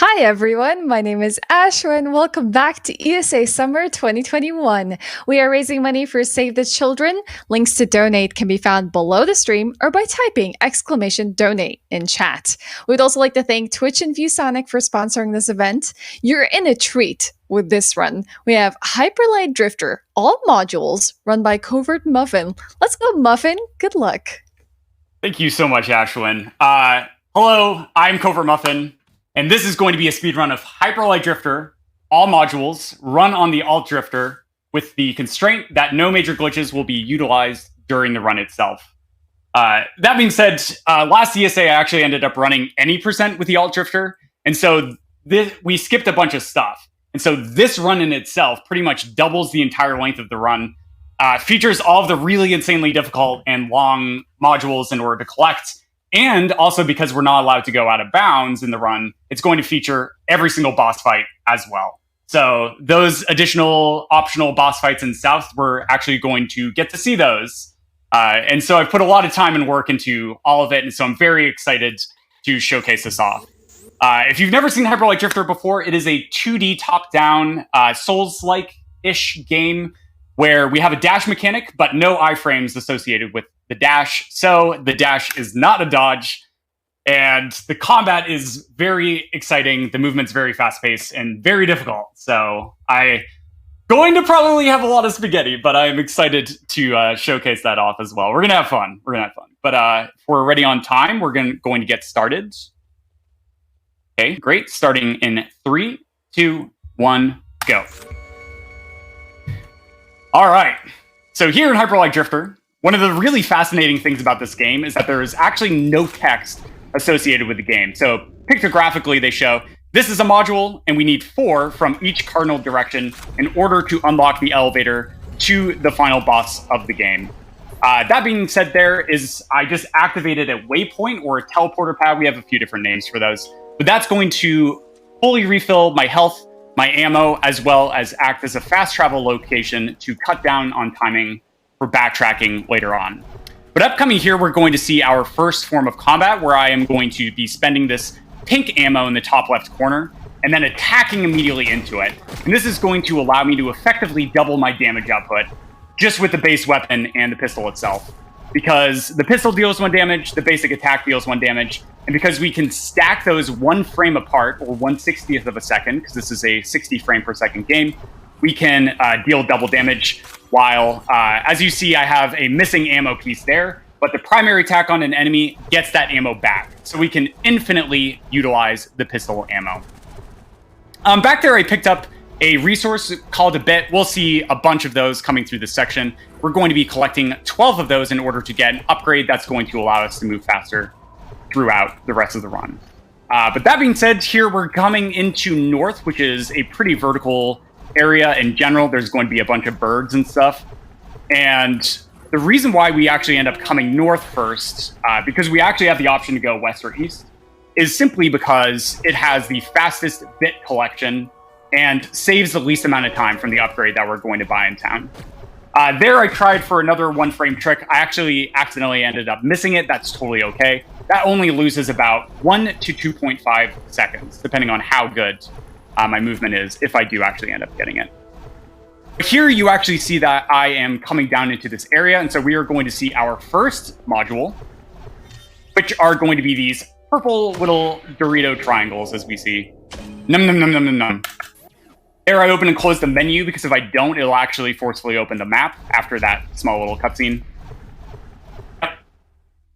Hi everyone, my name is Ashwin. Welcome back to ESA Summer 2021. We are raising money for Save the Children. Links to donate can be found below the stream or by typing !donate in chat. We'd also like to thank Twitch and ViewSonic for sponsoring this event. You're in a treat with this run. We have Hyperlight Drifter, all modules, run by CovertMuffin. Let's go, Muffin. Good luck. Thank you so much, Ashwin. Hello, I'm CovertMuffin. And this is going to be a speedrun of Hyperlight Drifter, all modules, run on the Alt Drifter, with the constraint that no major glitches will be utilized during the run itself. That being said, last ESA I actually ended up running any percent with the Alt Drifter, and so we skipped a bunch of stuff. And so this run in itself pretty much doubles the entire length of the run, features all of the really insanely difficult and long modules in order to collect. And also because we're not allowed to go out of bounds in the run, it's going to feature every single boss fight as well. So those additional optional boss fights in South, we're actually going to get to see those. And so I've put a lot of time and work into all of it, and so I'm very excited to showcase this off. If you've never seen Hyperlight Drifter before, it is a 2D top-down, Souls-like-ish game where we have a dash mechanic, but no iframes associated with the dash. So the dash is not a dodge, and the combat is very exciting. The movement's very fast-paced and very difficult. So I'm going to probably have a lot of spaghetti, but I'm excited to showcase that off as well. We're gonna have fun. But if we're ready on time, we're going to get started. Okay, great. Starting in 3, 2, 1, go. All right. So here in Hyperlight Drifter, one of the really fascinating things about this game is that there is actually no text associated with the game. So pictographically, they show this is a module, and we need 4 from each cardinal direction in order to unlock the elevator to the final boss of the game. That being said, I just activated a waypoint or a teleporter pad. We have a few different names for those. But that's going to fully refill my health, my ammo, as well as act as a fast travel location to cut down on timing for backtracking later on. But upcoming here, we're going to see our first form of combat, where I am going to be spending this pink ammo in the top left corner and then attacking immediately into it. And this is going to allow me to effectively double my damage output just with the base weapon and the pistol itself. Because the pistol deals 1 damage, the basic attack deals 1 damage, and because we can stack those 1 frame apart, or 1/60th of a second, because this is a 60 frame per second game, we can deal double damage, while, as you see, I have a missing ammo piece there, but the primary attack on an enemy gets that ammo back, so we can infinitely utilize the pistol ammo. Back there, I picked up a resource called a bit. We'll see a bunch of those coming through this section. We're going to be collecting 12 of those in order to get an upgrade that's going to allow us to move faster throughout the rest of the run. But that being said, here we're coming into North, which is a pretty vertical area in general. There's going to be a bunch of birds and stuff. And the reason why we actually end up coming north first, because we actually have the option to go west or east, is simply because it has the fastest bit collection and saves the least amount of time from the upgrade that we're going to buy in town. There I tried for another 1 frame trick. I actually accidentally ended up missing it. That's totally okay. That only loses about 1 to 2.5 seconds, depending on how good my movement is, if I do actually end up getting it. But here you actually see that I am coming down into this area, and so we are going to see our first module, which are going to be these purple little Dorito triangles, as we see. Num num num num num num. There I open and close the menu, because if I don't, it'll actually forcefully open the map after that small little cutscene.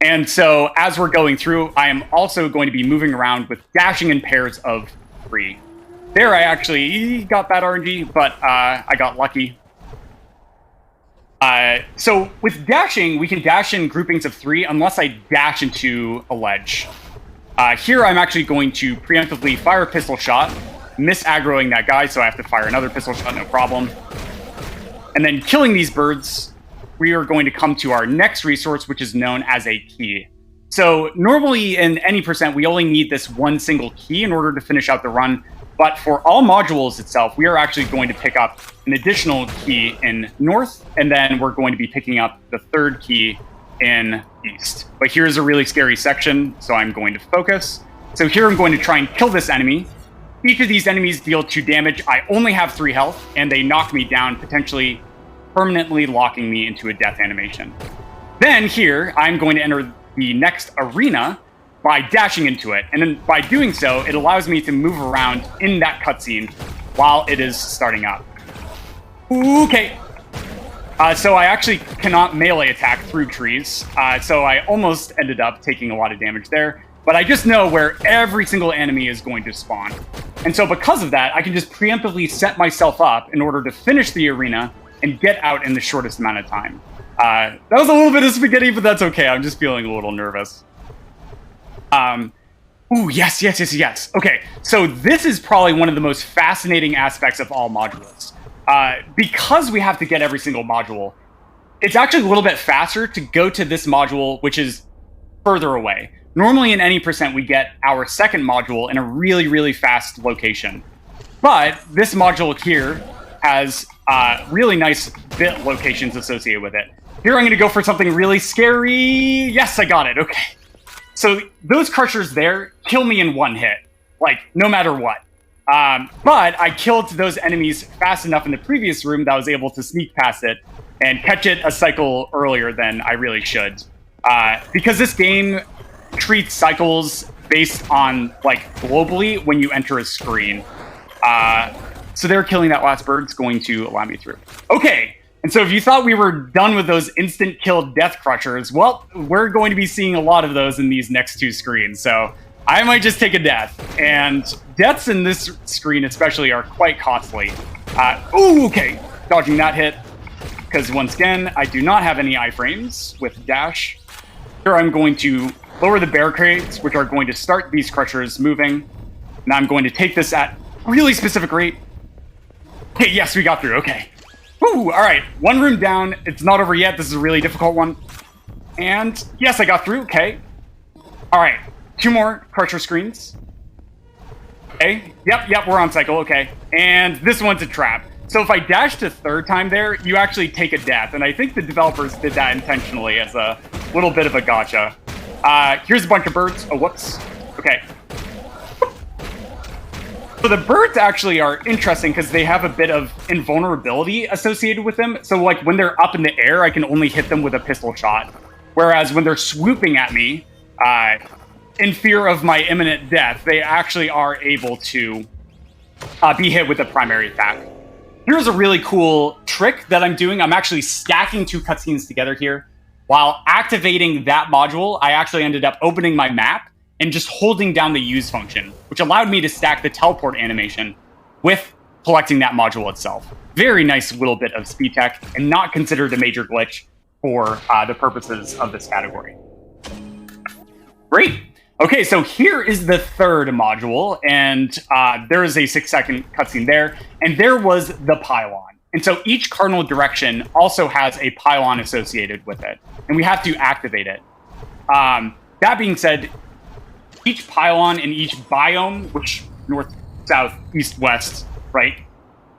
And so as we're going through, I am also going to be moving around with dashing in pairs of 3. There I actually got bad RNG, but I got lucky. So with dashing, we can dash in groupings of 3 unless I dash into a ledge. Here I'm actually going to preemptively fire a pistol shot, miss aggroing that guy, so I have to fire another pistol shot, no problem. And then killing these birds, we are going to come to our next resource, which is known as a key. So normally in any percent, we only need this 1 single key in order to finish out the run. But for all modules itself, we are actually going to pick up an additional key in North, and then we're going to be picking up the 3rd key in East. But here's a really scary section, so I'm going to focus. So here I'm going to try and kill this enemy, each of these enemies deal 2 damage. I only have 3 health, and they knock me down, potentially permanently locking me into a death animation. Then here, I'm going to enter the next arena by dashing into it. And then by doing so, it allows me to move around in that cutscene while it is starting up. Okay. So I actually cannot melee attack through trees. So I almost ended up taking a lot of damage there. But I just know where every single enemy is going to spawn. And so because of that, I can just preemptively set myself up in order to finish the arena and get out in the shortest amount of time. That was a little bit of spaghetti, but that's okay. I'm just feeling a little nervous. Ooh, yes. Okay, so this is probably one of the most fascinating aspects of all modules. Because we have to get every single module, it's actually a little bit faster to go to this module, which is further away. Normally in any percent, we get our second module in a really, really fast location. But this module here has really nice bit locations associated with it. Here I'm going to go for something really scary. Yes, I got it. Okay. So those crushers there kill me in 1 hit, like no matter what. But I killed those enemies fast enough in the previous room that I was able to sneak past it and catch it a cycle earlier than I really should. Because this game treats cycles based on, like, globally when you enter a screen. So they're killing that last bird. It's going to allow me through. Okay, and so if you thought we were done with those instant kill death crushers, well, we're going to be seeing a lot of those in these next 2 screens. So I might just take a death. And deaths in this screen especially are quite costly. Ooh, okay, dodging that hit. Because once again, I do not have any iframes with dash. Here I'm going to lower the barricades, which are going to start these crushers moving. And I'm going to take this at really specific rate. Okay, yes, we got through. Okay. Woo, all right. 1 room down. It's not over yet. This is a really difficult one. And yes, I got through. Okay. All right. 2 more crusher screens. Okay. Yep, we're on cycle. Okay. And this one's a trap. So if I dashed a 3rd time there, you actually take a death. And I think the developers did that intentionally as a little bit of a gotcha. Here's a bunch of birds. Oh, whoops. Okay. So the birds actually are interesting because they have a bit of invulnerability associated with them. So like when they're up in the air, I can only hit them with a pistol shot. Whereas when they're swooping at me, in fear of my imminent death, they actually are able to be hit with a primary attack. Here's a really cool trick that I'm doing. I'm actually stacking 2 cutscenes together here. While activating that module, I actually ended up opening my map and just holding down the use function, which allowed me to stack the teleport animation with collecting that module itself. Very nice little bit of speed tech, and not considered a major glitch for the purposes of this category. Great. Okay, so here is the 3rd module, and there is a 6-second cutscene there, and there was the pylon. And so each cardinal direction also has a pylon associated with it, and we have to activate it. That being said, each pylon in each biome, which north, south, east, west, right,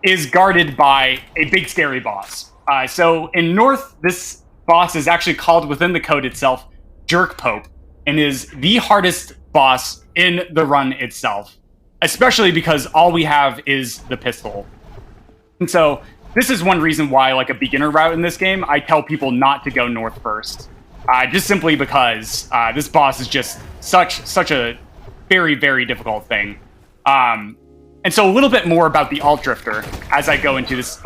is guarded by a big scary boss. So in north, this boss is actually called within the code itself Jerk Pope, and is the hardest boss in the run itself, especially because all we have is the pistol. And so this is one reason why, like a beginner route in this game, I tell people not to go north first. Just simply because this boss is just such a very, very difficult thing. And so a little bit more about the Alt Drifter as I go into this,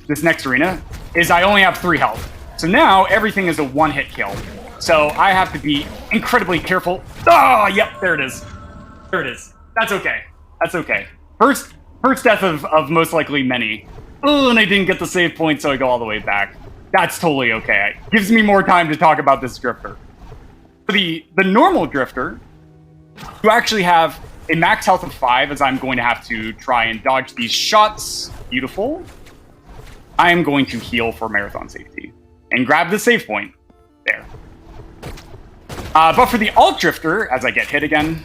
this next arena, is I only have 3 health. So now everything is a 1-hit kill. So I have to be incredibly careful. Oh, yep, there it is. There it is. That's okay. That's okay. First death of most likely many. Oh, and I didn't get the save point, so I go all the way back. That's totally okay. It gives me more time to talk about this drifter. For the normal drifter, you actually have a max health of 5, as I'm going to have to try and dodge these shots. Beautiful. I am going to heal for marathon safety and grab the save point. There. But for the Alt Drifter, as I get hit again,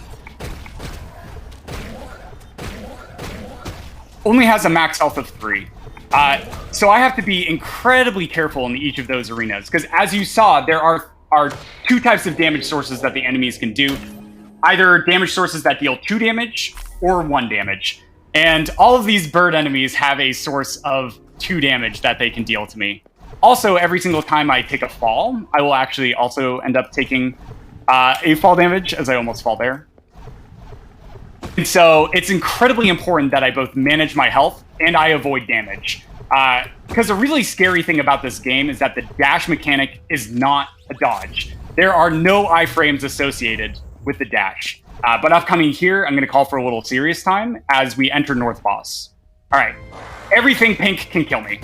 only has a max health of 3. So I have to be incredibly careful in each of those arenas, because as you saw, there are 2 types of damage sources that the enemies can do. Either damage sources that deal 2 damage, or 1 damage. And all of these bird enemies have a source of 2 damage that they can deal to me. Also, every single time I take a fall, I will actually also end up taking a fall damage, as I almost fall there. And so it's incredibly important that I both manage my health and I avoid damage. Because a really scary thing about this game is that the dash mechanic is not a dodge. There are no iframes associated with the dash. But upcoming here, I'm going to call for a little serious time as we enter North Boss. All right. Everything pink can kill me.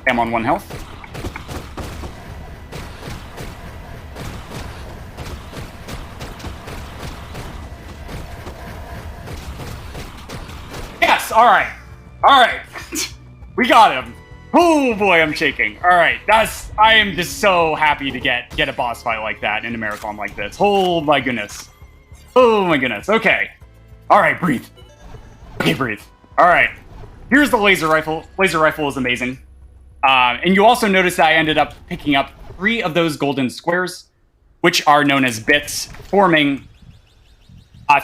I'm on 1 health. Yes, all right. All right. We got him. Oh boy, I'm shaking. All right, I am just so happy to get a boss fight like that in a marathon like this. Oh my goodness. Oh my goodness. Okay. All right, breathe. Okay, breathe. All right. Here's the laser rifle. Laser rifle is amazing. And you also notice that I ended up picking up 3 of those golden squares, which are known as bits, forming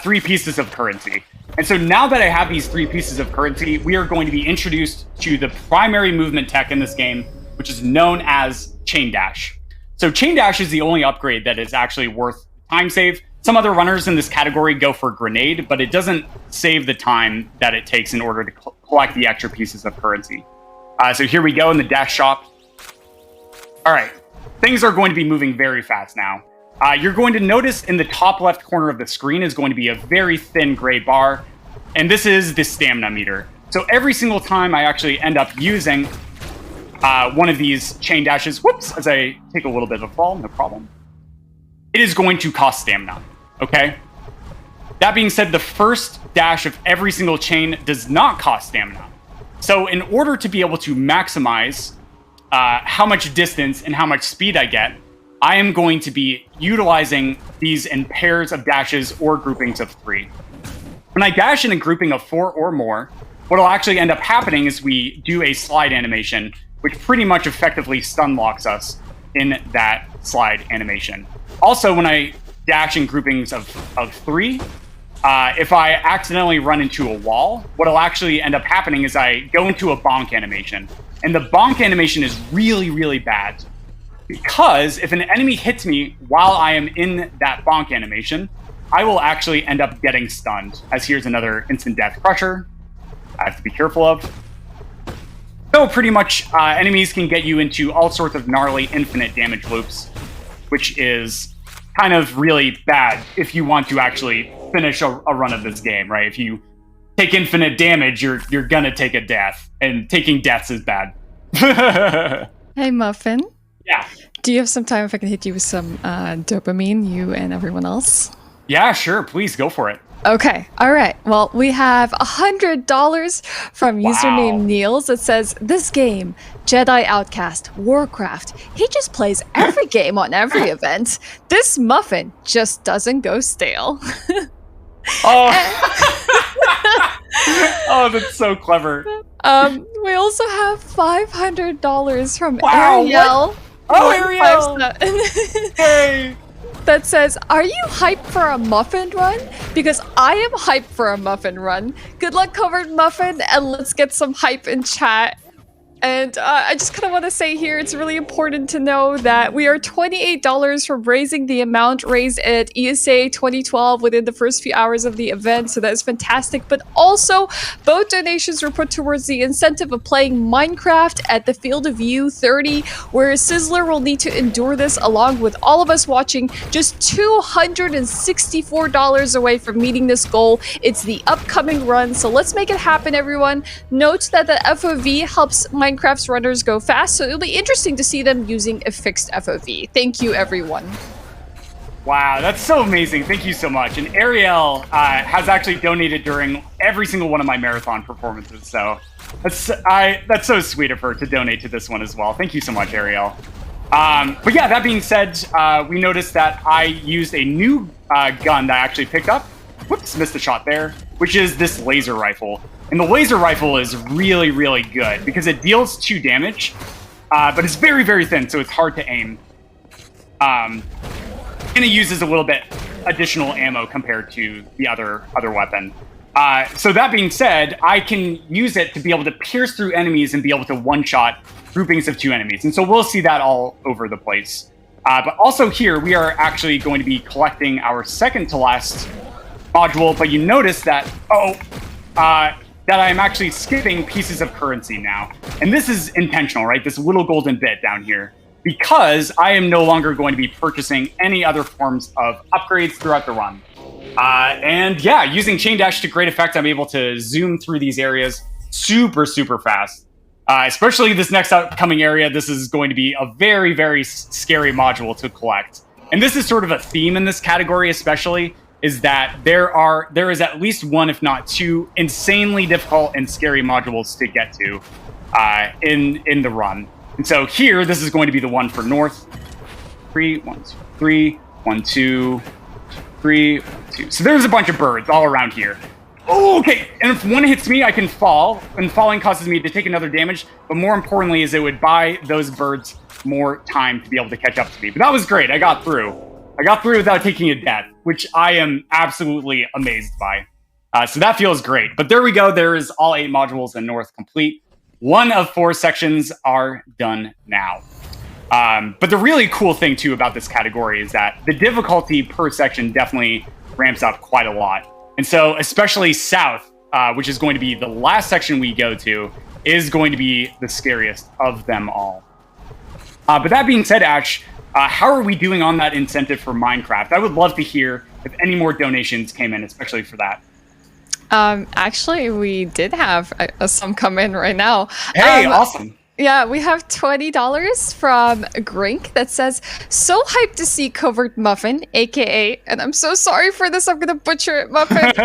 3 pieces of currency. And so now that I have these 3 pieces of currency, we are going to be introduced to the primary movement tech in this game, which is known as Chain Dash. So Chain Dash is the only upgrade that is actually worth time save. Some other runners in this category go for Grenade, but it doesn't save the time that it takes in order to collect the extra pieces of currency. So here we go in the dash shop. All right, things are going to be moving very fast now. You're going to notice in the top left corner of the screen is going to be a very thin gray bar, and this is the stamina meter. So every single time I actually end up using one of these chain dashes, whoops, as I take a little bit of a fall, no problem, it is going to cost stamina, okay? That being said, the first dash of every single chain does not cost stamina. So in order to be able to maximize how much distance and how much speed I get, I am going to be utilizing these in pairs of dashes or groupings of 3. When I dash in a grouping of 4 or more, what will actually end up happening is we do a slide animation, which pretty much effectively stun locks us in that slide animation. Also, when I dash in groupings of 3, if I accidentally run into a wall, what will actually end up happening is I go into a bonk animation. And the bonk animation is really, really bad, because if an enemy hits me while I am in that bonk animation, I will actually end up getting stunned, as here's another instant death crusher I have to be careful of. So pretty much enemies can get you into all sorts of gnarly infinite damage loops, which is kind of really bad if you want to actually finish a run of this game, right? If you take infinite damage, you're gonna take a death, and taking deaths is bad. Hey, Muffin. Yeah. Do you have some time if I can hit you with some dopamine, you and everyone else? Yeah, sure. Please go for it. Okay. All right. Well, we have $100 from username Niels that says, this game, Jedi Outcast, Warcraft, he just plays every game on every event. This muffin just doesn't go stale. Oh. Oh, that's so clever. We also have $500 from Wow, Ariel. what? Oh, Ariel! Hey! That says, are you hyped for a muffin run? Because I am hyped for a muffin run. Good luck, CovertMuffin, and let's get some hype in chat. And I just kind of want to say here, it's really important to know that we are $28 from raising the amount raised at ESA 2012 within the first few hours of the event, so that is fantastic. But also, both donations were put towards the incentive of playing Minecraft at the Field of View 30, where Sizzler will need to endure this along with all of us watching, just $264 away from meeting this goal. It's the upcoming run, so let's make it happen, everyone. Note that the FOV helps Minecraft's runners go fast, so it'll be interesting to see them using a fixed FOV. Thank you, everyone. Wow, that's so amazing. Thank you so much. And Ariel has actually donated during every single one of my marathon performances, so that's so sweet of her to donate to this one as well. Thank you so much, Ariel. But yeah, that being said, we noticed that I used a new gun that I actually picked up. Whoops, missed a shot there, which is this laser rifle. And the laser rifle is really, really good because it deals 2 damage, but it's very, very thin, so it's hard to aim. and it uses a little bit additional ammo compared to the other weapon. So that being said, I can use it to be able to pierce through enemies and be able to one-shot groupings of 2 enemies. And so we'll see that all over the place. But also here, we are actually going to be collecting our second to last module, but you notice that, that I'm actually skipping pieces of currency now. And this is intentional, right? This little golden bit down here. Because I am no longer going to be purchasing any other forms of upgrades throughout the run. And yeah, using Chain Dash to great effect, I'm able to zoom through these areas super, super fast. Especially this next upcoming area, this is going to be a very, very scary module to collect. And this is sort of a theme in this category especially, is that there is at least one, if not 2, insanely difficult and scary modules to get to in the run. And so here, this is going to be the one for North. 3, 1, 2, 3, 1, 2, 3, 1, 2. So there's a bunch of birds all around here. Oh, okay, and if one hits me, I can fall, and falling causes me to take another damage, but more importantly is it would buy those birds more time to be able to catch up to me. But that was great, I got through. I got through without taking a death, which I am absolutely amazed by. So that feels great. But there we go, there is all 8 modules in North complete. 1 of 4 sections are done now. But the really cool thing, too, about this category is that the difficulty per section definitely ramps up quite a lot. And so, especially South, which is going to be the last section we go to, is going to be the scariest of them all. But that being said, Ash, how are we doing on that incentive for Minecraft? I would love to hear if any more donations came in, especially for that. Actually, we did have some come in right now. Hey, awesome. Yeah, we have $20 from Grink that says, "So hyped to see CovertMuffin, aka," and I'm so sorry for this, I'm gonna butcher it, Muffin. No,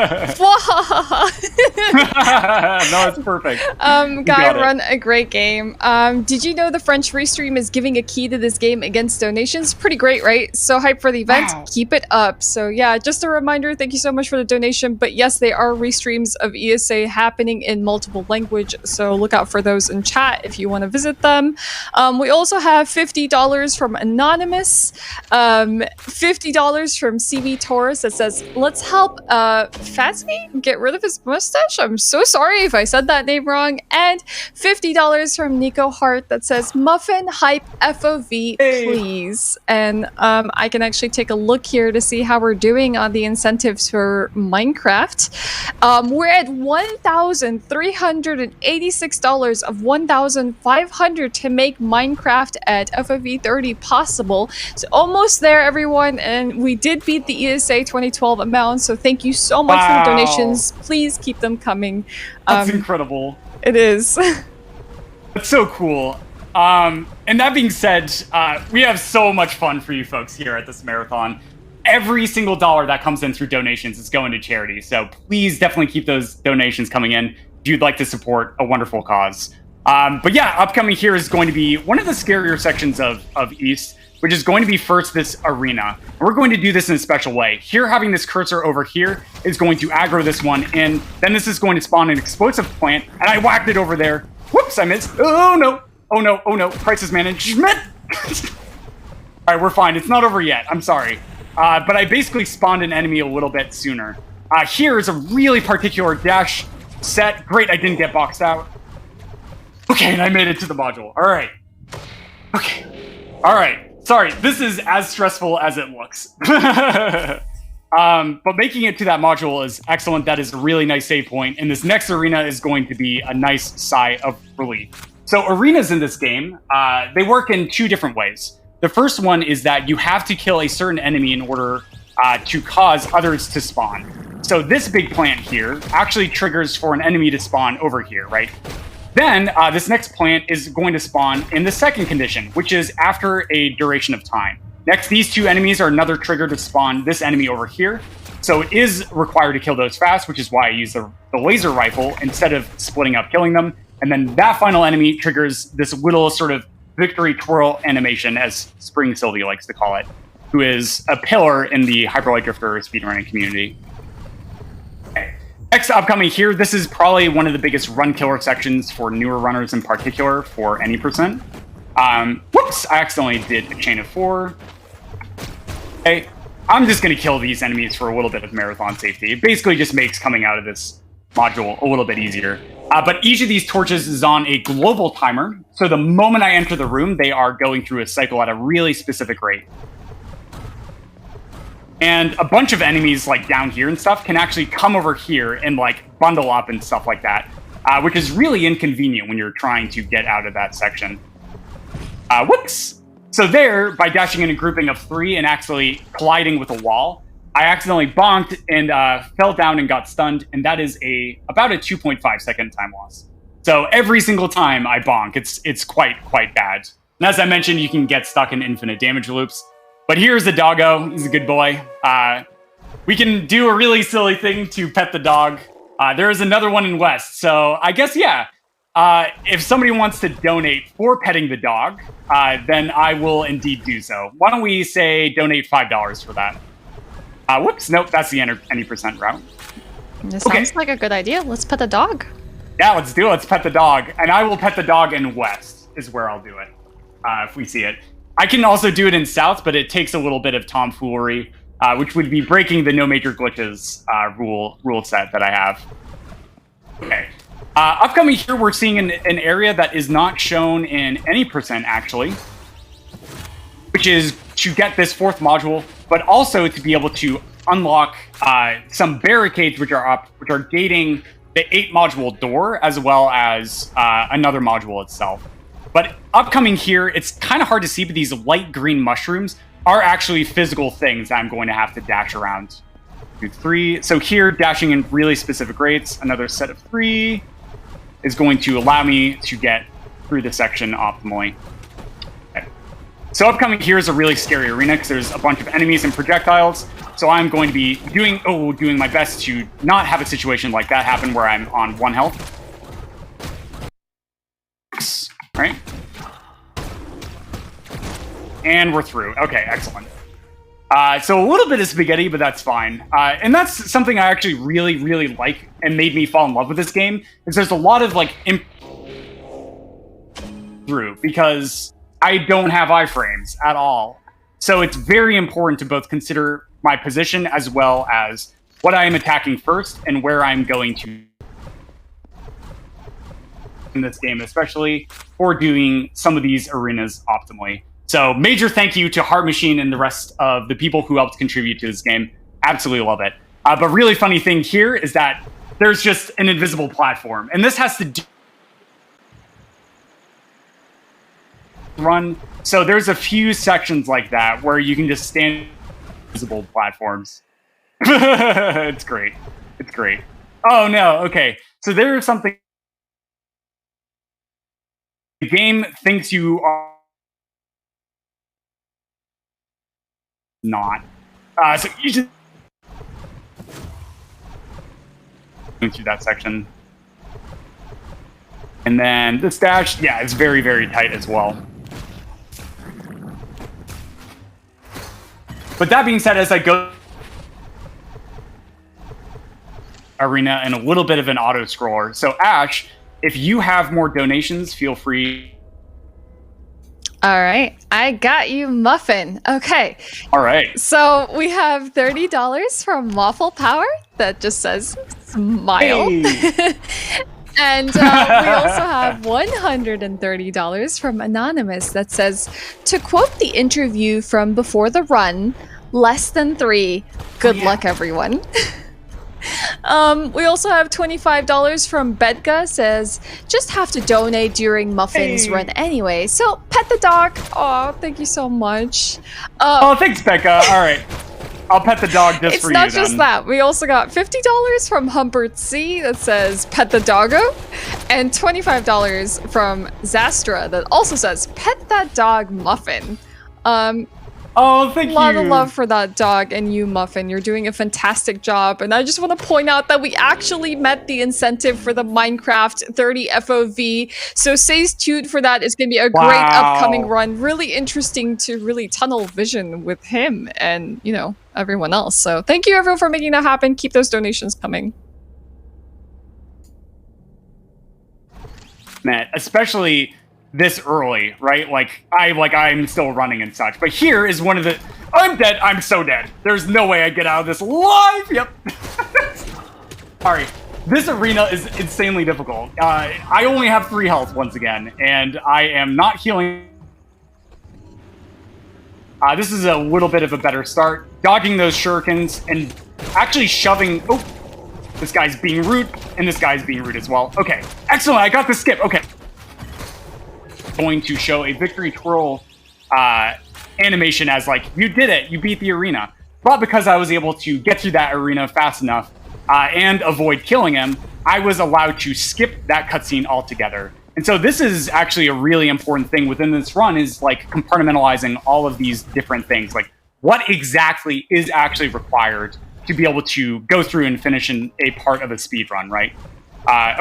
it's perfect. Guy run a great game. Did you know the French restream is giving a key to this game against donations? Pretty great, right? So hyped for the event. Wow. Keep it up. So yeah, just a reminder, thank you so much for the donation. But yes, they are restreams of ESA happening in multiple language, so look out for those in chat if you want to visit them. We also have $50 from Anonymous, $50 from CV Taurus that says, "Let's help Fatsky get rid of his mustache." I'm so sorry if I said that name wrong. And $50 from Nico Hart that says, "Muffin hype FOV, please." And I can actually take a look here to see how we're doing on the incentives for Minecraft. We're at $1,386 of $1,500 to make Minecraft at FOV 30 possible. So almost there, everyone, and we did beat the ESA 2012 amount, so thank you so much for the donations. Please keep them coming. That's incredible. It is. That's so cool. And that being said, we have so much fun for you folks here at this marathon. Every single dollar that comes in through donations is going to charity, so please definitely keep those donations coming in if you'd like to support a wonderful cause. But yeah, upcoming here is going to be one of the scarier sections of East, which is going to be first this arena. We're going to do this in a special way. Here, having this cursor over here is going to aggro this one in. Then this is going to spawn an explosive plant, and I whacked it over there. Whoops, I missed. Oh no, oh no, oh no. Crisis management. All right, we're fine. It's not over yet. I'm sorry. But I basically spawned an enemy a little bit sooner. Here is a really particular dash set. Great, I didn't get boxed out. Okay, and I made it to the module. All right. Okay. All right. Sorry, this is as stressful as it looks. But making it to that module is excellent. That is a really nice save point. And this next arena is going to be a nice sigh of relief. So arenas in this game, they work in 2 different ways. The first one is that you have to kill a certain enemy in order to cause others to spawn. So this big plant here actually triggers for an enemy to spawn over here, right? Then this next plant is going to spawn in the second condition, which is after a duration of time. Next, these 2 enemies are another trigger to spawn this enemy over here. So it is required to kill those fast, which is why I use the laser rifle instead of splitting up killing them. And then that final enemy triggers this little sort of victory twirl animation, as Spring Sylvie likes to call it, who is a pillar in the Hyperlight Drifter speedrunning community. Next upcoming here, this is probably one of the biggest run killer sections for newer runners in particular for any percent. Whoops, I accidentally did a chain of 4. Okay, I'm just going to kill these enemies for a little bit of marathon safety. It basically just makes coming out of this module a little bit easier. But each of these torches is on a global timer. So the moment I enter the room, they are going through a cycle at a really specific rate. And a bunch of enemies like down here and stuff can actually come over here and like bundle up and stuff like that, which is really inconvenient when you're trying to get out of that section. Whoops! So there, by dashing in a grouping of 3 and actually colliding with a wall, I accidentally bonked and fell down and got stunned, and that is about a 2.5 second time loss. So every single time I bonk, it's quite bad. And as I mentioned, you can get stuck in infinite damage loops. But here's the doggo. He's a good boy. We can do a really silly thing to pet the dog. There is another one in West. So I guess, yeah, if somebody wants to donate for petting the dog, then I will indeed do so. Why don't we say donate $5 for that? Whoops, nope, that's the any percent route. This sounds like a good idea. Let's pet the dog. Yeah, let's do it. Let's pet the dog. And I will pet the dog in West is where I'll do it, if we see it. I can also do it in South, but it takes a little bit of tomfoolery, which would be breaking the no major glitches rule set that I have. Okay. Upcoming here, we're seeing an area that is not shown in any percent, actually, which is to get this 4th module, but also to be able to unlock some barricades which are up, which are gating the 8 module door, as well as another module itself. But upcoming here, it's kind of hard to see, but these light green mushrooms are actually physical things that I'm going to have to dash around. 2, 3. So here, dashing in really specific rates, another set of 3 is going to allow me to get through the section optimally. Okay. So upcoming here is a really scary arena because there's a bunch of enemies and projectiles. So I'm going to be doing my best to not have a situation like that happen where I'm on 1 health. Right? And we're through. Okay, excellent. So a little bit of spaghetti, but that's fine. And that's something I actually really like and made me fall in love with this game, is there's a lot of like through because I don't have iframes at all. So it's very important to both consider my position as well as what I am attacking first and where I'm going to in this game, especially for doing some of these arenas optimally. So major thank you to Heart Machine and the rest of the people who helped contribute to this game. Absolutely love it. But really funny thing here is that there's just an invisible platform, and this has to do run. So there's a few sections like that where you can just stand invisible platforms. It's great. It's great. Oh no, okay. So there's something the game thinks you are not. So you just going through that section. And then this dash, yeah, it's very tight as well. But that being said, as I go arena and a little bit of an auto scroller. So Ash, if you have more donations, feel free. All right. I got you, Muffin. Okay. All right. So we have $30 from Waffle Power that just says smile. Hey. And we also have $130 from Anonymous that says, to quote the interview from before the run, less than 3. Good luck, everyone. We also have $25 from Bedka, says, just have to donate during Muffin's run anyway. So pet the dog. Oh, thank you so much. Oh, thanks, Becca. All right. I'll pet the dog just for you. It's not just that. We also got $50 from Humbert C that says pet the doggo, and $25 from Zastra that also says pet that dog, Muffin. Oh, thank you. A lot of love for that dog and you, Muffin. You're doing a fantastic job. And I just want to point out that we actually met the incentive for the Minecraft 30 FOV. So stay tuned for that. It's going to be a great upcoming run. Really interesting to really tunnel vision with him and, you know, everyone else. So thank you, everyone, for making that happen. Keep those donations coming. Man, especially this early, right? Like I'm still running and such. But here is one of the I'm dead. I'm so dead. There's no way I get out of this alive. Yep. Sorry. This arena is insanely difficult. I only have 3 health once again, and I am not healing. This is a little bit of a better start. Dodging those shurikens and actually shoving... Oh, this guy's being rude, and this guy's being rude as well. Okay, excellent. I got the skip. Okay. Going to show a victory twirl animation as like, you did it. You beat the arena. But because I was able to get through that arena fast enough and avoid killing him, I was allowed to skip that cutscene altogether. And so this is actually a really important thing within this run, is like compartmentalizing all of these different things. Like, what exactly is actually required to be able to go through and finish in a part of a speed run, right?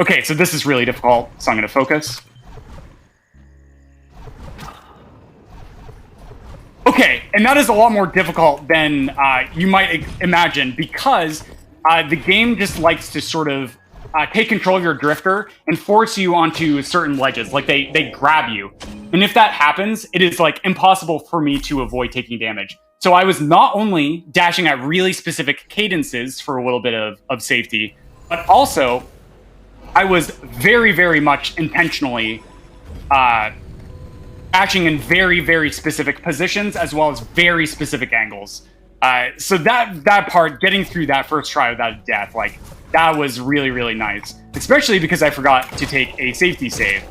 Okay, so this is really difficult, so I'm going to focus. Okay, and that is a lot more difficult than you might imagine, because the game just likes to sort of take control of your drifter and force you onto certain ledges. Like, they grab you. And if that happens, it is, like, impossible for me to avoid taking damage. So I was not only dashing at really specific cadences for a little bit of safety, but also I was very, very much intentionally dashing in very, very specific positions, as well as very specific angles. So that part, getting through that first try without death, like, that was really, really nice. Especially because I forgot to take a safety save.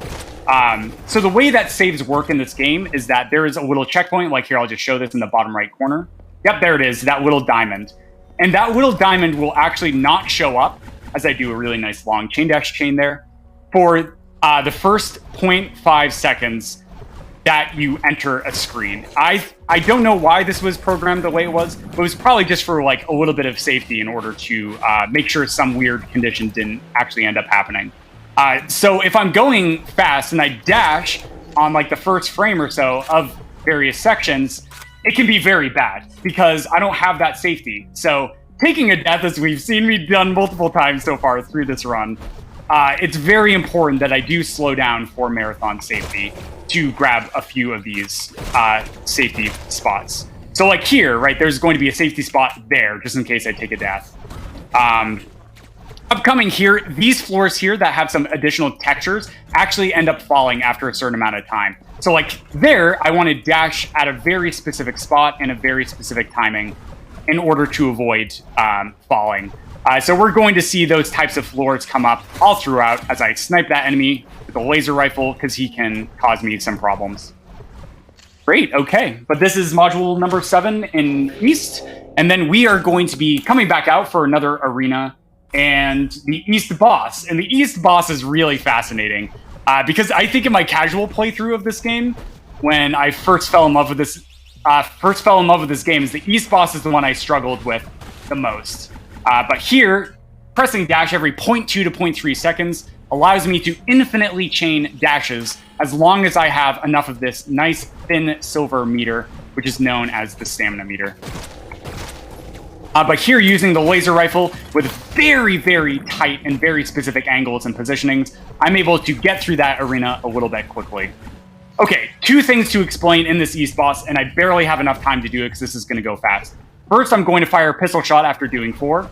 So the way that saves work in this game is that there is a little checkpoint. Like, here, I'll just show this in the bottom right corner. Yep, there it is, that little diamond. And that little diamond will actually not show up, as I do a really nice long chain dash chain there, for the first 0.5 seconds that you enter a screen. I don't know why this was programmed the way it was, but it was probably just for like a little bit of safety in order to make sure some weird condition didn't actually end up happening. So if I'm going fast and I dash on like the first frame or so of various sections, it can be very bad because I don't have that safety. So taking a death, as we've seen me done multiple times so far through this run, it's very important that I do slow down for marathon safety to grab a few of these safety spots. So like here, right, there's going to be a safety spot there just in case I take a death. Upcoming here, these floors here that have some additional textures actually end up falling after a certain amount of time. So like there, I want to dash at a very specific spot and a very specific timing in order to avoid falling. So we're going to see those types of floors come up all throughout as I snipe that enemy with a laser rifle, because he can cause me some problems. Great, okay. But this is module number 7 in East, and then we are going to be coming back out for another arena and the East boss. And the East boss is really fascinating because I think in my casual playthrough of this game, when I first fell in love with this game, is the East boss is the one I struggled with the most. But here, pressing dash every 0.2 to 0.3 seconds allows me to infinitely chain dashes as long as I have enough of this nice thin silver meter, which is known as the stamina meter. But here, using the laser rifle with very, very tight and very specific angles and positionings, I'm able to get through that arena a little bit quickly. Okay, 2 things to explain in this East boss, and I barely have enough time to do it because this is going to go fast. First, I'm going to fire a pistol shot after doing 4,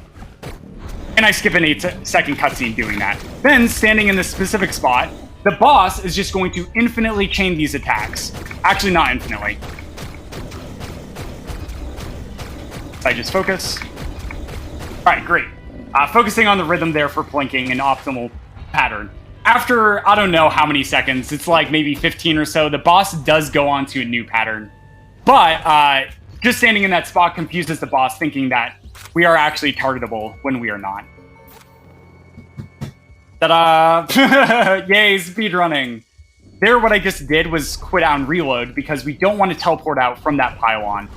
and I skip an 8-second cutscene doing that. Then, standing in this specific spot, the boss is just going to infinitely chain these attacks. Actually, not infinitely. I just focus. Alright, great. Focusing on the rhythm there for plinking an optimal pattern. After, I don't know how many seconds, it's like maybe 15 or so, the boss does go on to a new pattern. But, just standing in that spot confuses the boss, thinking that we are actually targetable when we are not. Ta-da! Yay, speedrunning! There, what I just did was quit out and reload, because we don't want to teleport out from that pylon.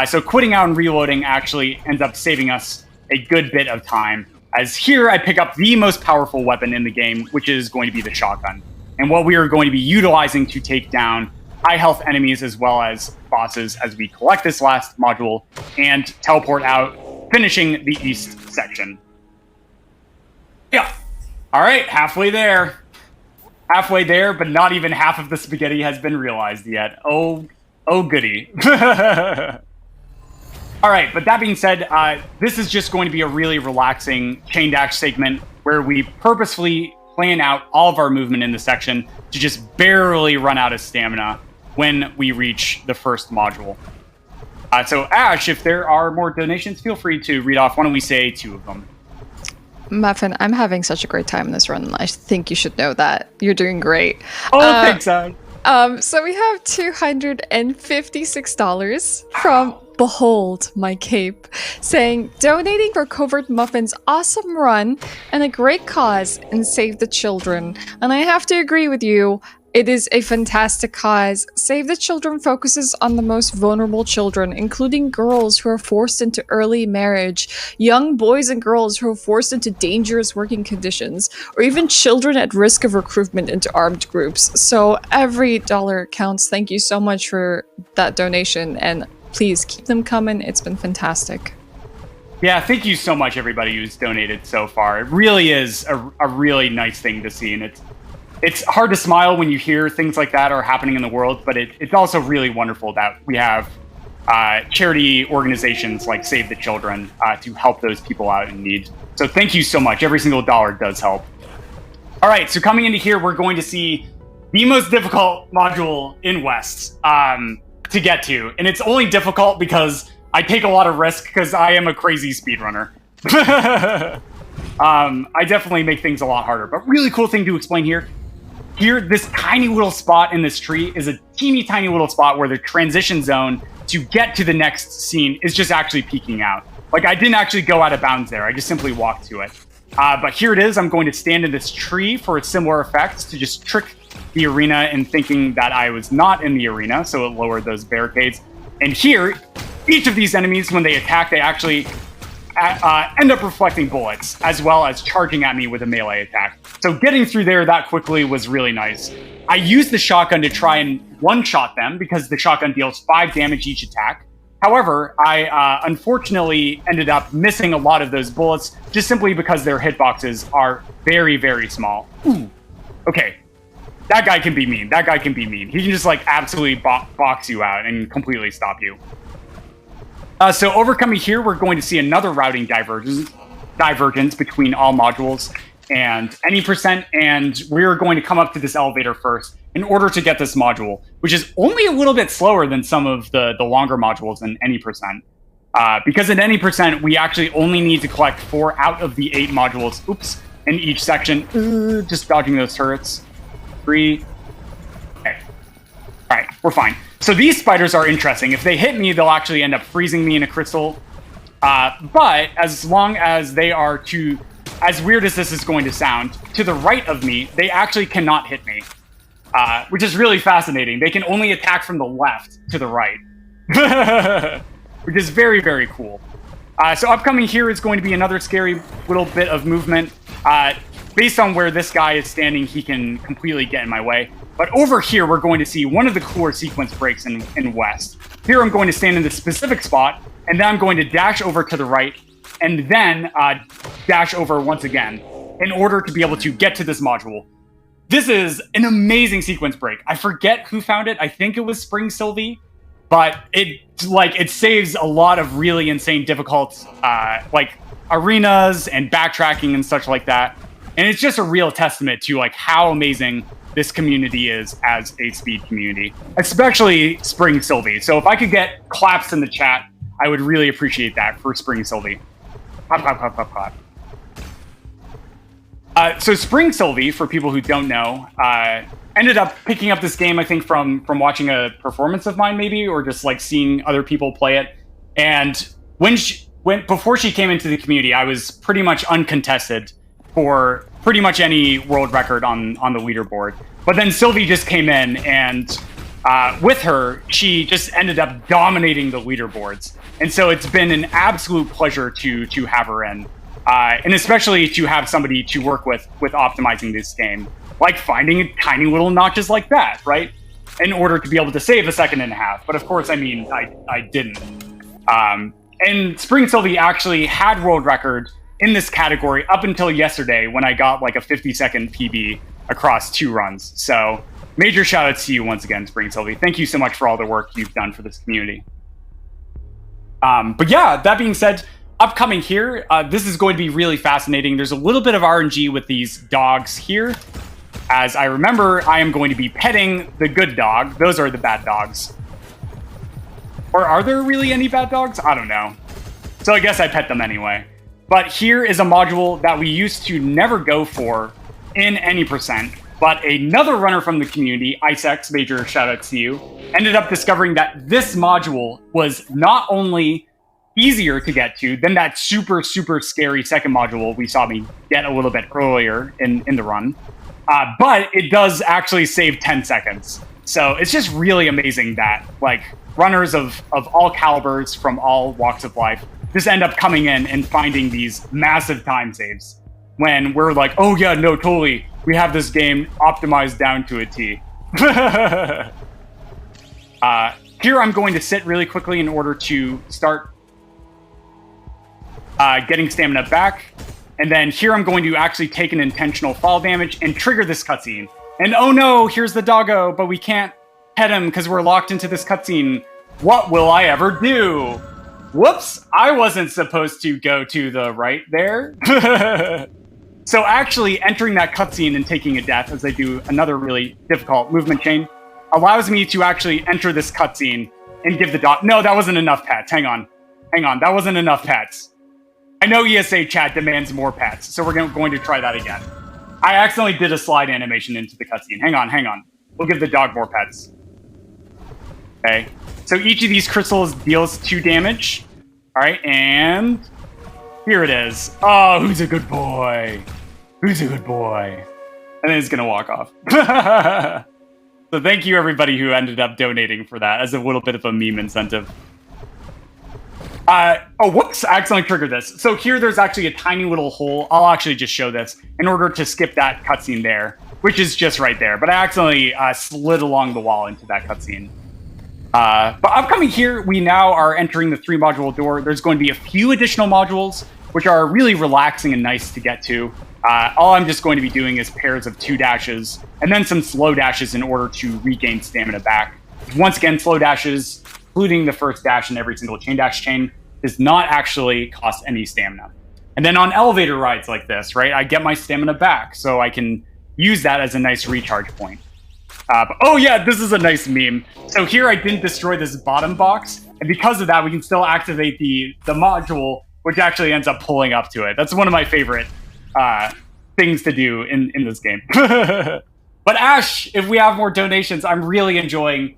So quitting out and reloading actually ends up saving us a good bit of time, as here I pick up the most powerful weapon in the game, which is going to be the shotgun. And what we are going to be utilizing to take down high health enemies as well as bosses as we collect this last module and teleport out, finishing the East section. Yeah. All right, halfway there. halfway there, but not even half of the spaghetti has been realized yet. Oh goody. All right, but that being said, this is just going to be a really relaxing chain dash segment where we purposefully plan out all of our movement in the section to just barely run out of stamina when we reach the first module. So Ash, if there are more donations, feel free to read off. Why don't we say 2 of them? Muffin, I'm having such a great time in this run. I think you should know that. You're doing great. Oh, thanks, Ash. So we have $256 from Behold My Cape, saying, donating for CovertMuffin's awesome run and a great cause and Save the Children. And I have to agree with you. It is a fantastic cause. Save the Children focuses on the most vulnerable children, including girls who are forced into early marriage, young boys and girls who are forced into dangerous working conditions, or even children at risk of recruitment into armed groups. So every dollar counts. Thank you so much for that donation, and please keep them coming. It's been fantastic. Yeah, thank you so much, everybody who's donated so far. It really is a really nice thing to see, and it's hard to smile when you hear things like that are happening in the world, but it's also really wonderful that we have charity organizations like Save the Children to help those people out in need. So thank you so much. Every single dollar does help. All right, so coming into here, we're going to see the most difficult module in West to get to. And it's only difficult because I take a lot of risk because I am a crazy speedrunner. I definitely make things a lot harder, but really cool thing to explain here. Here, this tiny little spot in this tree is a teeny tiny little spot where the transition zone to get to the next scene is just actually peeking out. Like, I didn't actually go out of bounds there. I just simply walked to it. But here it is. I'm going to stand in this tree for a similar effect to just trick the arena in thinking that I was not in the arena, so it lowered those barricades. And here, each of these enemies, when they attack, they actually end up reflecting bullets, as well as charging at me with a melee attack. So getting through there that quickly was really nice. I used the shotgun to try and one-shot them, because the shotgun deals 5 damage each attack. However, I unfortunately ended up missing a lot of those bullets, just simply because their hitboxes are very, very small. Ooh. Okay, that guy can be mean. That guy can be mean. He can just, like, absolutely box you out and completely stop you. So overcoming here, we're going to see another routing divergence between all modules and any percent, and we're going to come up to this elevator first in order to get this module, which is only a little bit slower than some of the longer modules in any percent. Because in any percent, we actually only need to collect 4 out of the 8 modules, in each section. Just dodging those turrets. 3. Okay. All right, we're fine. So these spiders are interesting. If they hit me, they'll actually end up freezing me in a crystal. But as long as they are as weird as this is going to sound, to the right of me, they actually cannot hit me. Which is really fascinating. They can only attack from the left to the right. Which is very, very cool. So upcoming here is going to be another scary little bit of movement. Based on where this guy is standing, he can completely get in my way. But over here, we're going to see one of the cooler sequence breaks in West. Here, I'm going to stand in this specific spot, and then I'm going to dash over to the right, and then dash over once again, in order to be able to get to this module. This is an amazing sequence break. I forget who found it. I think it was Spring Sylvie, but it saves a lot of really insane difficult arenas and backtracking and such like that. And it's just a real testament to how amazing this community is as a speed community, especially Spring Sylvie. So if I could get claps in the chat, I would really appreciate that for Spring Sylvie. Clap, clap, clap, clap, clap. So Spring Sylvie, for people who don't know, ended up picking up this game, I think, from watching a performance of mine, maybe, or just seeing other people play it. And before she came into the community, I was pretty much uncontested for pretty much any world record on the leaderboard. But then Sylvie just came in, and with her, she just ended up dominating the leaderboards. And so it's been an absolute pleasure to have her in. And especially to have somebody to work with optimizing this game. Like finding tiny little notches like that, right? In order to be able to save a second and a half. But of course, I didn't. And Spring Sylvie actually had world record in this category up until yesterday when I got a 50-second PB. across 2 runs. So major shout outs to you once again, Spring Sylvie. Thank you so much for all the work you've done for this community. But yeah, that being said, upcoming here, this is going to be really fascinating. There's a little bit of RNG with these dogs here. As I remember, I am going to be petting the good dog. Those are the bad dogs. Or are there really any bad dogs? I don't know. So I guess I pet them anyway. But here is a module that we used to never go for in any percent. But another runner from the community, IceX, major shout out to you, ended up discovering that this module was not only easier to get to than that super, super scary second module we saw me get a little bit earlier in the run, but it does actually save 10 seconds. So it's just really amazing that like runners of all calibers from all walks of life just end up coming in and finding these massive time saves when we're like, oh yeah, no, totally. We have this game optimized down to a T. Here I'm going to sit really quickly in order to start getting stamina back. And then here I'm going to actually take an intentional fall damage and trigger this cutscene. And oh no, here's the doggo, but we can't pet him because we're locked into this cutscene. What will I ever do? Whoops, I wasn't supposed to go to the right there. So actually entering that cutscene and taking a death as I do another really difficult movement chain allows me to actually enter this cutscene and give the dog... No, that wasn't enough pets. Hang on. That wasn't enough pets. I know ESA chat demands more pets, so we're going to try that again. I accidentally did a slide animation into the cutscene. Hang on. We'll give the dog more pets. Okay. So each of these crystals deals 2 damage. All right, and here it is. Oh, who's a good boy? And then he's gonna walk off. So thank you everybody who ended up donating for that as a little bit of a meme incentive. Oh, whoops, I accidentally triggered this. So here there's actually a tiny little hole. I'll actually just show this in order to skip that cutscene there, which is just right there. But I accidentally slid along the wall into that cutscene. But upcoming here, we now are entering the 3-module door. There's going to be a few additional modules, which are really relaxing and nice to get to. All I'm just going to be doing is pairs of 2 dashes, and then some slow dashes in order to regain stamina back. Once again, slow dashes, including the first dash in every single chain dash chain, does not actually cost any stamina. And then on elevator rides like this, right, I get my stamina back, so I can use that as a nice recharge point. But, oh yeah, this is a nice meme. So here I didn't destroy this bottom box, and because of that, we can still activate the module, which actually ends up pulling up to it. That's one of my favorite things to do in this game. But Ash, if we have more donations, I'm really enjoying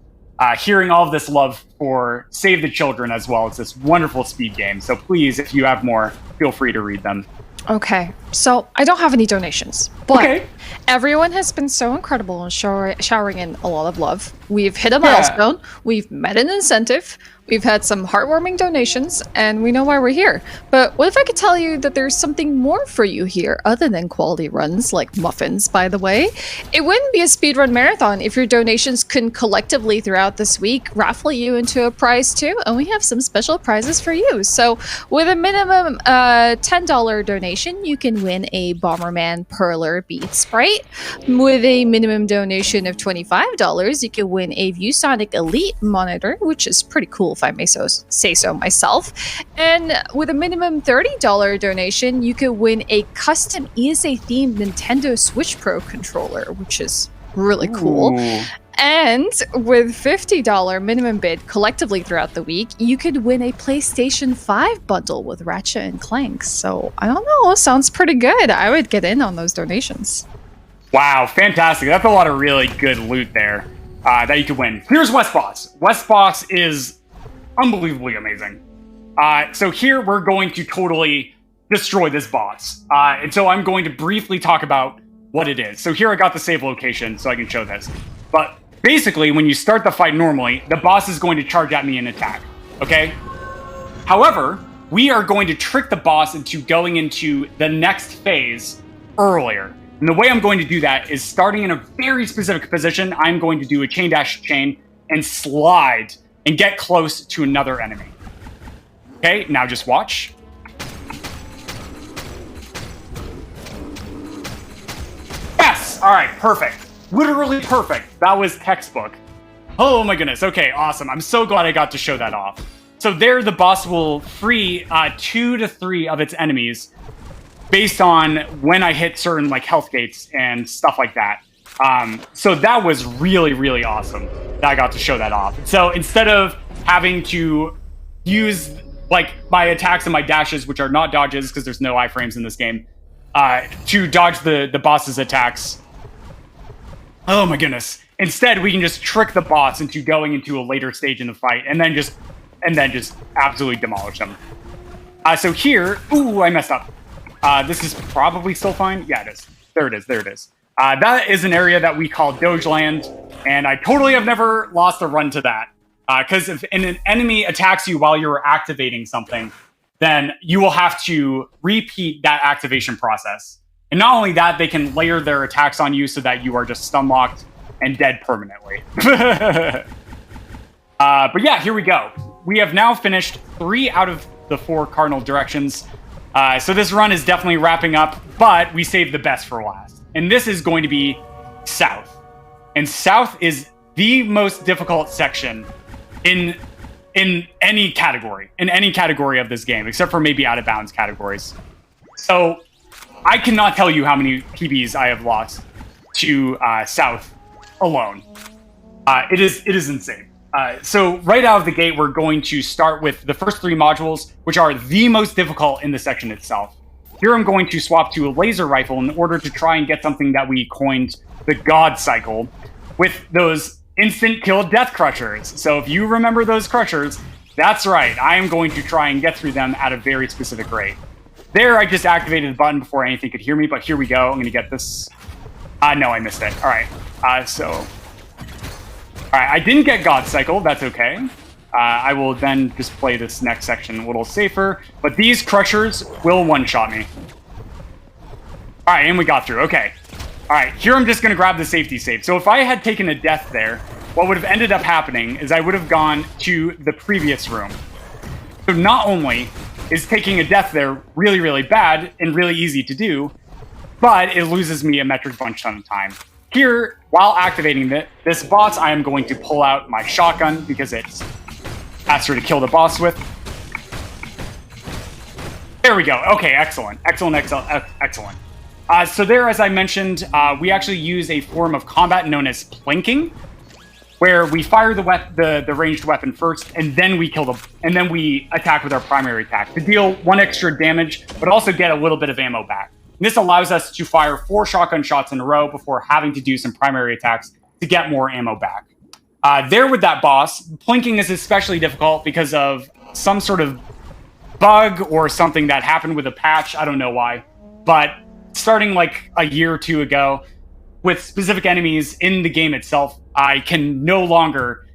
hearing all of this love for Save the Children as well as this wonderful speed game. So please, if you have more, feel free to read them. Okay, so I don't have any donations, but everyone has been so incredible in showering in a lot of love. We've hit a milestone, we've met an incentive, we've had some heartwarming donations, and we know why we're here. But what if I could tell you that there's something more for you here other than quality runs, like muffins, by the way? It wouldn't be a speedrun marathon if your donations couldn't collectively throughout this week raffle you into a prize too, and we have some special prizes for you. So with a minimum $10 donation, you can win a Bomberman Perler Beat Sprite. With a minimum donation of $25, you can win a ViewSonic Elite monitor, which is pretty cool if I may say so myself. And with a minimum $30 donation, you could win a custom ESA-themed Nintendo Switch Pro controller, which is really cool. Ooh. And with $50 minimum bid collectively throughout the week, you could win a PlayStation 5 bundle with Ratchet and Clank. So, I don't know, sounds pretty good. I would get in on those donations. Wow, fantastic. That's a lot of really good loot there that you could win. Here's West Boss. West Boss is unbelievably amazing. So here we're going to totally destroy this boss. And so I'm going to briefly talk about what it is. So here I got the save location so I can show this. But basically, when you start the fight normally, the boss is going to charge at me and attack, okay? However, we are going to trick the boss into going into the next phase earlier. And the way I'm going to do that is starting in a very specific position, I'm going to do a chain dash chain and slide and get close to another enemy. Okay, now just watch. Yes! Yes! Alright, perfect. Literally perfect. That was textbook. Oh my goodness. Okay, awesome. I'm so glad I got to show that off. So there, the boss will free 2 to 3 of its enemies based on when I hit certain like health gates and stuff like that. So that was really, really awesome that I got to show that off. So instead of having to use like my attacks and my dashes, which are not dodges because there's no iframes in this game, to dodge the boss's attacks. Oh my goodness. Instead, we can just trick the boss into going into a later stage in the fight and then just absolutely demolish them. So here, ooh, I messed up. This is probably still fine. Yeah, it is. There it is. There it is. That is an area that we call Dogeland, and I totally have never lost a run to that. Because if an enemy attacks you while you're activating something, then you will have to repeat that activation process. And not only that, they can layer their attacks on you so that you are just stun-locked and dead permanently. But yeah, here we go. We have now finished 3 out of the 4 cardinal directions. So this run is definitely wrapping up, but we saved the best for last. And this is going to be South. And South is the most difficult section in any category of this game, except for maybe out of bounds categories. So I cannot tell you how many PBs I have lost to South alone. It is insane. So right out of the gate, we're going to start with the first 3 modules, which are the most difficult in the section itself. Here I'm going to swap to a laser rifle in order to try and get something that we coined the God Cycle with those instant kill death crushers. So if you remember those crushers, that's right. I am going to try and get through them at a very specific rate. There, I just activated the button before anything could hear me, but here we go. I'm going to get this. No, I missed it. All right. All right, I didn't get God Cycle. That's okay. I will then just play this next section a little safer. But these crushers will one-shot me. All right, and we got through. Okay. All right, here I'm just going to grab the safety save. So if I had taken a death there, what would have ended up happening is I would have gone to the previous room. So not only is taking a death there really, really bad and really easy to do, but it loses me a metric bunch ton of time. Here, while activating this boss, I am going to pull out my shotgun because it's faster to kill the boss with. There we go. Okay, excellent. Excellent. So there, as I mentioned, we actually use a form of combat known as plinking, where we fire the ranged weapon first, and then we we attack with our primary attack to deal 1 extra damage, but also get a little bit of ammo back. And this allows us to fire 4 shotgun shots in a row before having to do some primary attacks to get more ammo back. There with that boss, plinking is especially difficult because of some sort of bug or something that happened with a patch. I don't know why, but starting like a year or 2 ago, with specific enemies in the game itself, I can no longer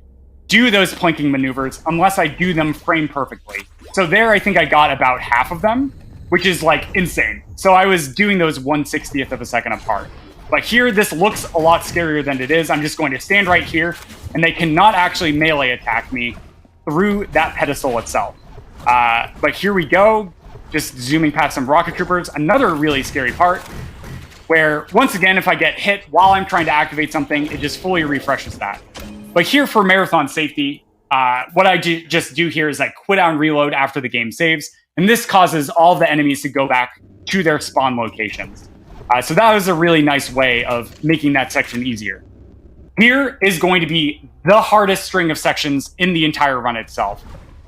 do those plinking maneuvers unless I do them frame perfectly. So there, I think I got about half of them, which is like insane. So I was doing those 1/60th of a second apart. But here, this looks a lot scarier than it is. I'm just going to stand right here, and they cannot actually melee attack me through that pedestal itself. But here we go, just zooming past some rocket troopers. Another really scary part, where once again, if I get hit while I'm trying to activate something, it just fully refreshes that. But here for marathon safety, what I just do here is I quit out and reload after the game saves, and this causes all the enemies to go back to their spawn locations. So that was a really nice way of making that section easier. Here is going to be the hardest string of sections in the entire run itself.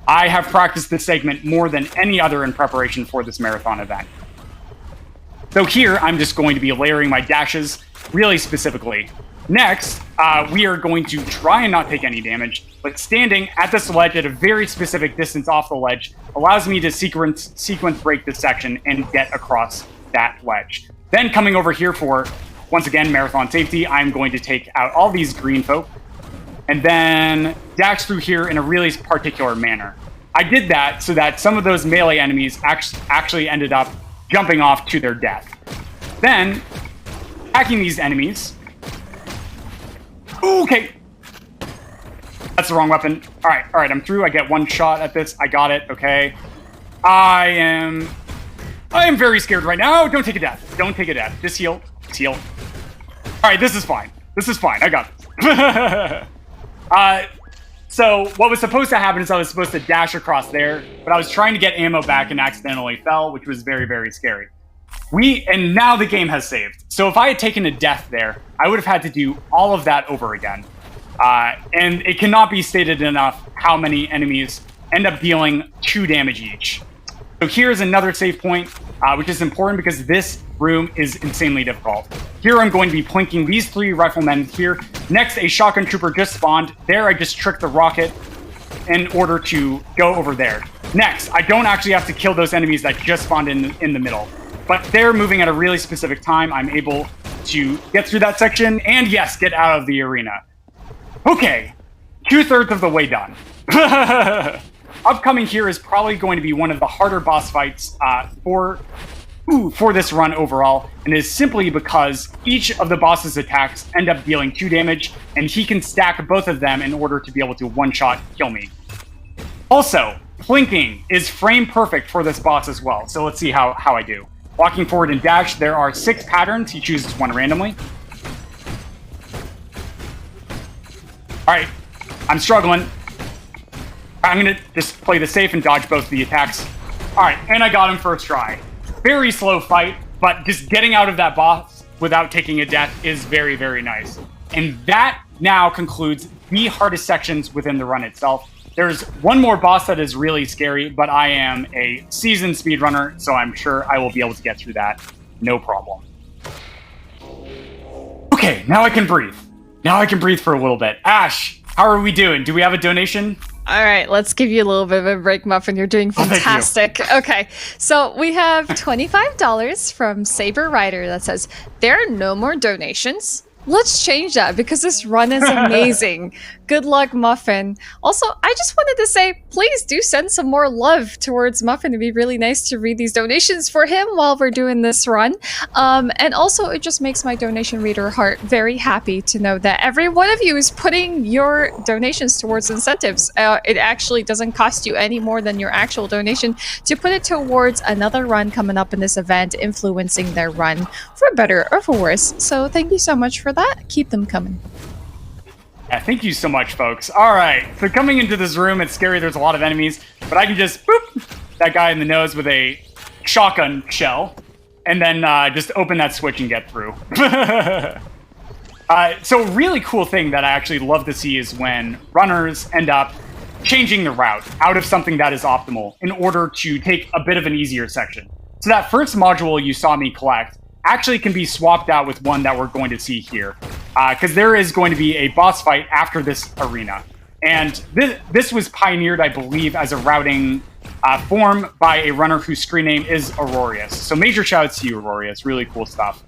I have practiced this segment more than any other in preparation for this marathon event. So here, I'm just going to be layering my dashes really specifically. Next, we are going to try and not take any damage, but standing at this ledge at a very specific distance off the ledge allows me to sequence break this section and get across that ledge. Then coming over here for, once again, marathon safety, I'm going to take out all these green folk and then dash through here in a really particular manner. I did that so that some of those melee enemies actually ended up jumping off to their death. Then, attacking these enemies. Ooh, okay. That's the wrong weapon. All right, I'm through. I get 1 shot at this. I got it, okay. I am very scared right now. Don't take a death. Just heal. All right, this is fine. This is fine. I got this. So what was supposed to happen is I was supposed to dash across there, but I was trying to get ammo back and accidentally fell, which was very, very scary. And now the game has saved. So if I had taken a death there, I would have had to do all of that over again. And it cannot be stated enough how many enemies end up dealing 2 damage each. So here's another save point, which is important because this room is insanely difficult. Here I'm going to be plinking these 3 riflemen here. Next, a shotgun trooper just spawned. There, I just tricked the rocket in order to go over there. Next, I don't actually have to kill those enemies that just spawned in the middle. But they're moving at a really specific time. I'm able to get through that section and, yes, get out of the arena. Okay, 2/3 of the way done. Upcoming here is probably going to be one of the harder boss fights for this run overall, and it is simply because each of the boss's attacks end up dealing 2 damage, and he can stack both of them in order to be able to one-shot kill me. Also, plinking is frame perfect for this boss as well, so let's see how I do. Walking forward and dash, there are 6 patterns. He chooses one randomly. Alright, I'm struggling. I'm going to just play the safe and dodge both the attacks. Alright, and I got him first try. Very slow fight, but just getting out of that boss without taking a death is very, very nice. And that now concludes the hardest sections within the run itself. There's one more boss that is really scary, but I am a seasoned speedrunner, so I'm sure I will be able to get through that. No problem. Okay, now I can breathe. Now I can breathe for a little bit. Ash, how are we doing? Do we have a donation? All right, let's give you a little bit of a break, Muffin. You're doing fantastic. Okay, so we have $25 from Saber Rider that says, there are no more donations. Let's change that because this run is amazing. Good luck, Muffin. Also, I just wanted to say, please do send some more love towards Muffin. It'd be really nice to read these donations for him while we're doing this run. And also, it just makes my donation reader heart very happy to know that every one of you is putting your donations towards incentives. It actually doesn't cost you any more than your actual donation to put it towards another run coming up in this event, influencing their run for better or for worse. So thank you so much for that. Keep them coming. Yeah, thank you so much, folks. All right, so coming into this room, it's scary. There's a lot of enemies, but I can just boop that guy in the nose with a shotgun shell, and then just open that switch and get through. So a really cool thing that I actually love to see is when runners end up changing the route out of something that is optimal in order to take a bit of an easier section. So that first module you saw me collect actually can be swapped out with one that we're going to see here. Because there is going to be a boss fight after this arena. And this was pioneered, I believe, as a routing form by a runner whose screen name is Aurorius. So major shout-outs to you, Aurorius. Really cool stuff.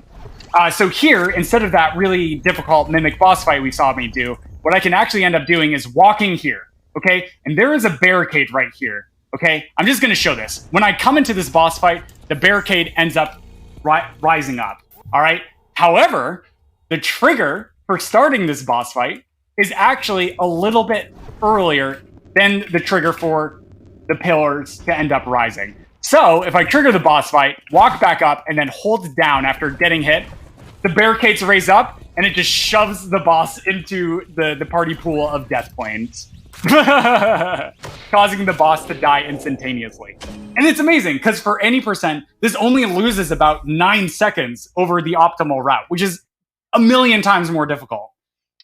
So here, instead of that really difficult mimic boss fight we saw me do, what I can actually end up doing is walking here, okay? And there is a barricade right here, okay? I'm just going to show this. When I come into this boss fight, the barricade ends up rising up, all right? However, the trigger for starting this boss fight is actually a little bit earlier than the trigger for the pillars to end up rising. So if I trigger the boss fight, walk back up, and then hold down after getting hit, the barricades raise up, and it just shoves the boss into the party pool of death planes. Causing the boss to die instantaneously. And it's amazing, because for any percent, this only loses about 9 seconds over the optimal route, which is a million times more difficult.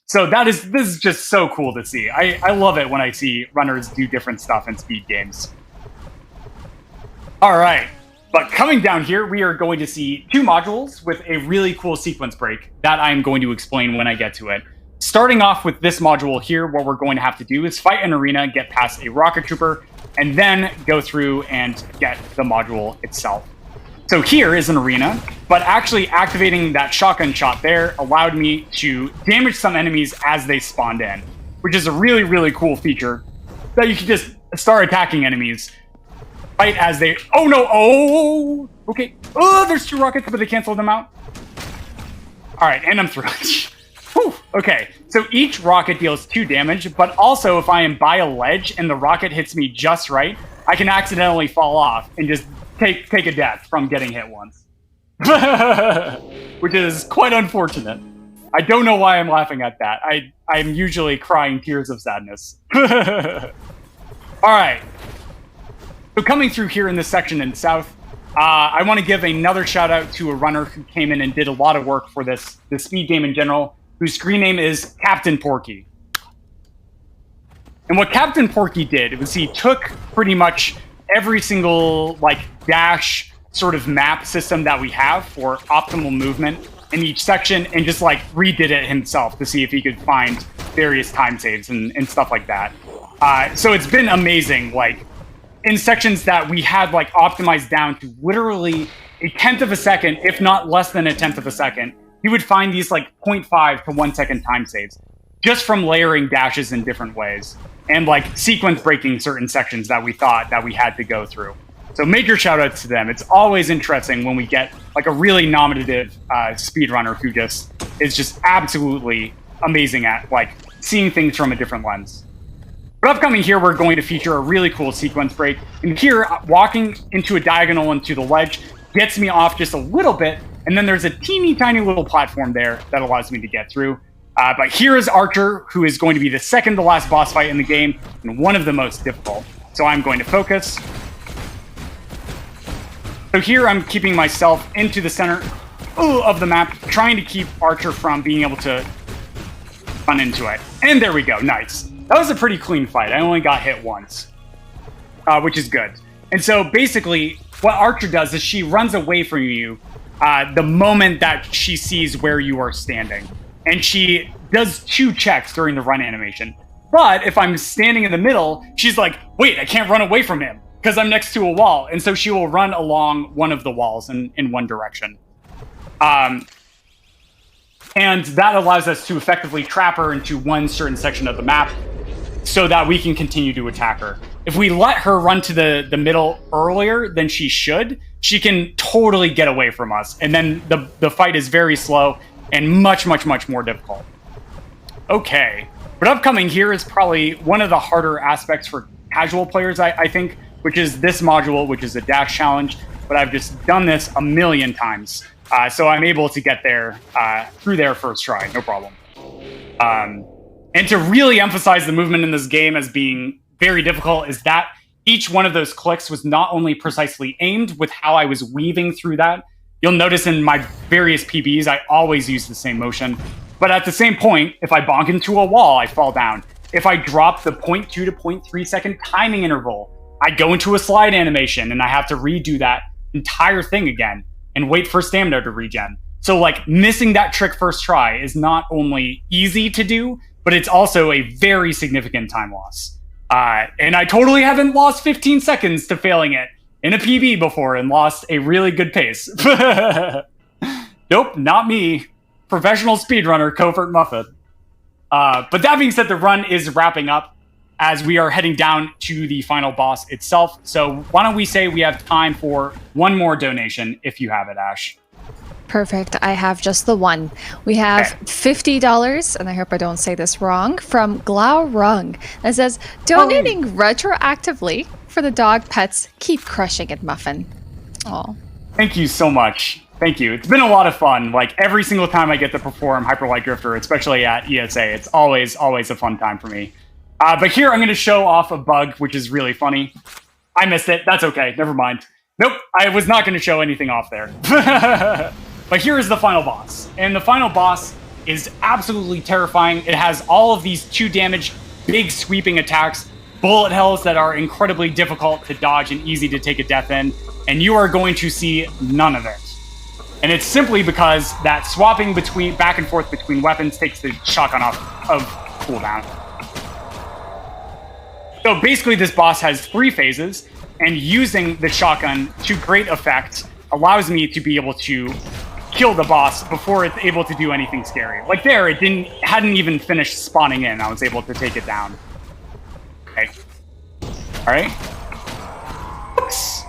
So this is just so cool to see. I love it when I see runners do different stuff in speed games. All right, but coming down here, we are going to see 2 modules with a really cool sequence break that I'm going to explain when I get to it. Starting off with this module here, what we're going to have to do is fight an arena, get past a rocket trooper, and then go through and get the module itself. So here is an arena, but actually activating that shotgun shot there allowed me to damage some enemies as they spawned in, which is a really, really cool feature that you can just start attacking enemies. Fight as they... Oh, no! Oh! Okay. Oh, there's 2 rockets, but they canceled them out. All right, and I'm through. Whew. Okay, so each rocket deals 2 damage, but also if I am by a ledge and the rocket hits me just right, I can accidentally fall off and just take a death from getting hit once. Which is quite unfortunate. I don't know why I'm laughing at that. I'm usually crying tears of sadness. All right. So coming through here in this section in the south, I want to give another shout out to a runner who came in and did a lot of work for this speed game in general, whose screen name is Captain Porky. And what Captain Porky did was he took pretty much every single like dash sort of map system that we have for optimal movement in each section and just like redid it himself to see if he could find various time saves and stuff like that. So it's been amazing. Like in sections that we had like optimized down to literally a tenth of a second, if not less than a tenth of a second, you would find these like 0.5 to 1 second time saves just from layering dashes in different ways and like sequence breaking certain sections that we thought that we had to go through. So major shout outs to them. It's always interesting when we get like a really nominative speedrunner who is just absolutely amazing at like seeing things from a different lens. But upcoming here, we're going to feature a really cool sequence break. And here, walking into a diagonal into the ledge gets me off just a little bit. And then there's a teeny tiny little platform there that allows me to get through. But here is Archer, who is going to be the second to last boss fight in the game and one of the most difficult. So I'm going to focus. So here I'm keeping myself into the center of the map, trying to keep Archer from being able to run into it. And there we go. Nice. That was a pretty clean fight. I only got hit once, which is good. And so basically what Archer does is she runs away from you the moment that she sees where you are standing. And she does 2 checks during the run animation. But if I'm standing in the middle, she's like, wait, I can't run away from him because I'm next to a wall. And so she will run along one of the walls in one direction. And that allows us to effectively trap her into one certain section of the map so that we can continue to attack her. If we let her run to the middle earlier than she should, she can totally get away from us. And then the fight is very slow and much, much, much more difficult. Okay. But upcoming here is probably one of the harder aspects for casual players, I think, which is this module, which is a dash challenge. But I've just done this a million times. So I'm able to get there through there first try, no problem. And to really emphasize the movement in this game as being very difficult is that each one of those clicks was not only precisely aimed with how I was weaving through that. You'll notice in my various PBs, I always use the same motion. But at the same point, if I bonk into a wall, I fall down. If I drop the 0.2 to 0.3 second timing interval, I go into a slide animation and I have to redo that entire thing again and wait for stamina to regen. So like missing that trick first try is not only easy to do, but it's also a very significant time loss. And I totally haven't lost 15 seconds to failing it in a PB before and lost a really good pace. Nope, not me. Professional speedrunner, CovertMuffin. But that being said, the run is wrapping up as we are heading down to the final boss itself. So why don't we say we have time for one more donation, if you have it, Ash. Perfect. I have just the one. We have $50, and I hope I don't say this wrong, from Glau Rung. That says, donating retroactively for the dog pets. Keep crushing it, Muffin. Oh. Thank you so much. Thank you. It's been a lot of fun. Like every single time I get to perform Hyper Light Drifter, especially at ESA, it's always a fun time for me. But here I'm going to show off a bug, which is really funny. I missed it. That's okay. Never mind. Nope. I was not going to show anything off there. But here is the final boss. And the final boss is absolutely terrifying. It has all of these 2 damage, big sweeping attacks, bullet hells that are incredibly difficult to dodge and easy to take a death in. And you are going to see none of it. And it's simply because that swapping back and forth between weapons takes the shotgun off of cooldown. So basically this boss has 3 phases, and using the shotgun to great effect allows me to be able to kill the boss before it's able to do anything scary. Like there, it hadn't even finished spawning in. I was able to take it down. Okay. All right. Oops.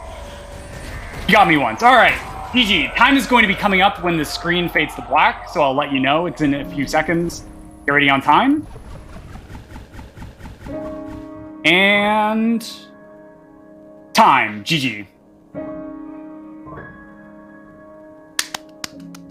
You got me once. All right. GG. Time is going to be coming up when the screen fades to black, so I'll let you know. It's in a few seconds. Get ready on time. And time. GG.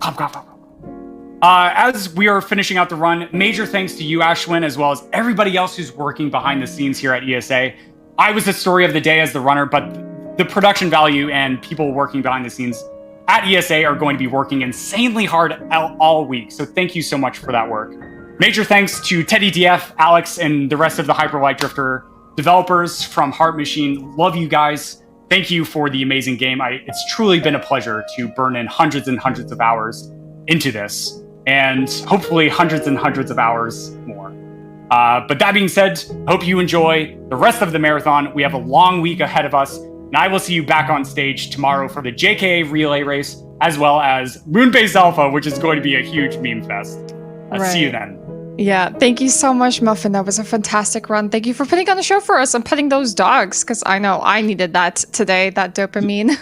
Come. As we are finishing out the run, major thanks to you, Ashwin, as well as everybody else who's working behind the scenes here at ESA. I was the story of the day as the runner, but the production value and people working behind the scenes at ESA are going to be working insanely hard all week. So thank you so much for that work. Major thanks to Teddy DF, Alex, and the rest of the Hyperlight Drifter developers from Heart Machine. Love you guys. Thank you for the amazing game. It's truly been a pleasure to burn in hundreds and hundreds of hours into this, and hopefully hundreds and hundreds of hours more. But that being said, hope you enjoy the rest of the marathon. We have a long week ahead of us, and I will see you back on stage tomorrow for the JKA relay race, as well as Moonbase Alpha, which is going to be a huge meme fest. See you then. Yeah, thank you so much, Muffin. That was a fantastic run. Thank you for putting on the show for us and petting those dogs, because I know I needed that today, that dopamine.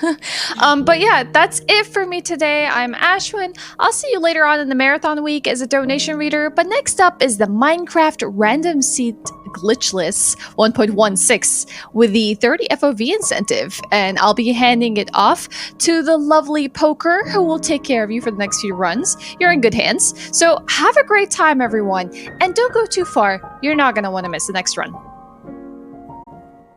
But yeah, that's it for me today. I'm Ashwin. I'll see you later on in the marathon week as a donation reader. But next up is the Minecraft Random Seed Glitchless 1.16 with the 30 FOV incentive. And I'll be handing it off to the lovely Poker, who will take care of you for the next few runs. You're in good hands. So have a great time, everyone. And don't go too far. You're not going to want to miss the next run.